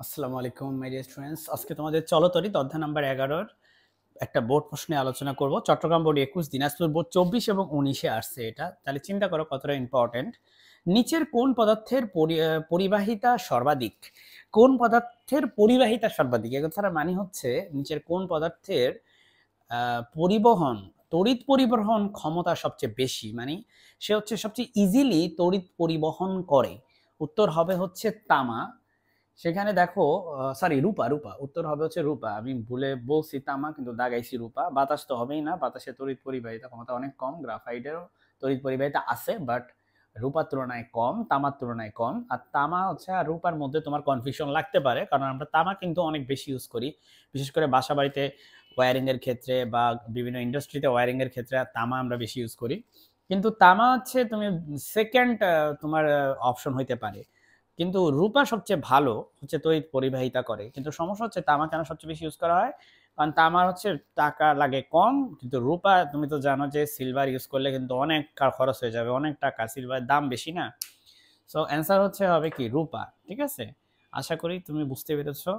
আসসালামু আলাইকুম my dear students. আজকে তোমাদের চলতরিত অধ্যায় নাম্বার 11 একটা বোর্ড প্রশ্নে আলোচনা করব। চট্টগ্রাম বোর্ড 21, দিনাজপুর বোর্ড 24 এবং 19 এ আসছে এটা। তাহলে চিন্তা করো কতটা ইম্পর্টেন্ট। নিচের কোন পদার্থের পরিবাহিতা সর্বাধিক? কোন পদার্থের পরিবাহিতা সর্বাধিক? এ কথার মানে হচ্ছে নিচের কোন পদার্থের পরিবহন, তড়িৎ পরিবহন ক্ষমতা সবচেয়ে বেশি, মানে সে হচ্ছে সবচেয়ে ইজিলি তড়িৎ পরিবহন করে। উত্তর হবে হচ্ছে তামা। সেখানে দেখো সরি রূপা, উত্তর হবে হচ্ছে রূপা। আমি ভুলে বলছি তামা কিন্তু দাগাইছি রূপা। বাতাস তো হবেই না, বাতাসের তড়িৎ পরিবাহিতা ক্ষমতা অনেক কম। গ্রাফাইটেরও তড়িৎ পরিবাহিতা আছে বাট রূপার তুলনায় কম, তামার তুলনায় কম। আর তামা হচ্ছে আর রূপার মধ্যে তোমার কনফিউশন লাগতে পারে, কারণ আমরা তামা কিন্তু অনেক বেশি ইউজ করি, বিশেষ করে বাসা বাড়িতে ওয়্যারিং এর ক্ষেত্রে বা বিভিন্ন ইন্ডাস্ট্রিতে ওয়্যারিং এর ক্ষেত্রে তামা আমরা বেশি ইউজ করি। কিন্তু তামা হচ্ছে তুমি সেকেন্ড তোমার অপশন হইতে পারে। কিন্তু রূপা সবচেয়ে ভালো হচ্ছে তড়িৎ পরিবাহিতা করে। কিন্তু সমস্যা হচ্ছে তামা কেন সবচেয়ে বেশি ইউজ করা হয়? কারণ তামার হচ্ছে টাকা লাগে কম, কিন্তু রূপা তুমি তো জানো যে সিলভার ইউজ করলে কিন্তু অনেক খরচ হয়ে যাবে, অনেক টাকা, সিলভারের দাম বেশি না। সো অ্যান্সার হচ্ছে হবে কি রূপা। ঠিক আছে, আশা করি তুমি বুঝতে পেরেছো।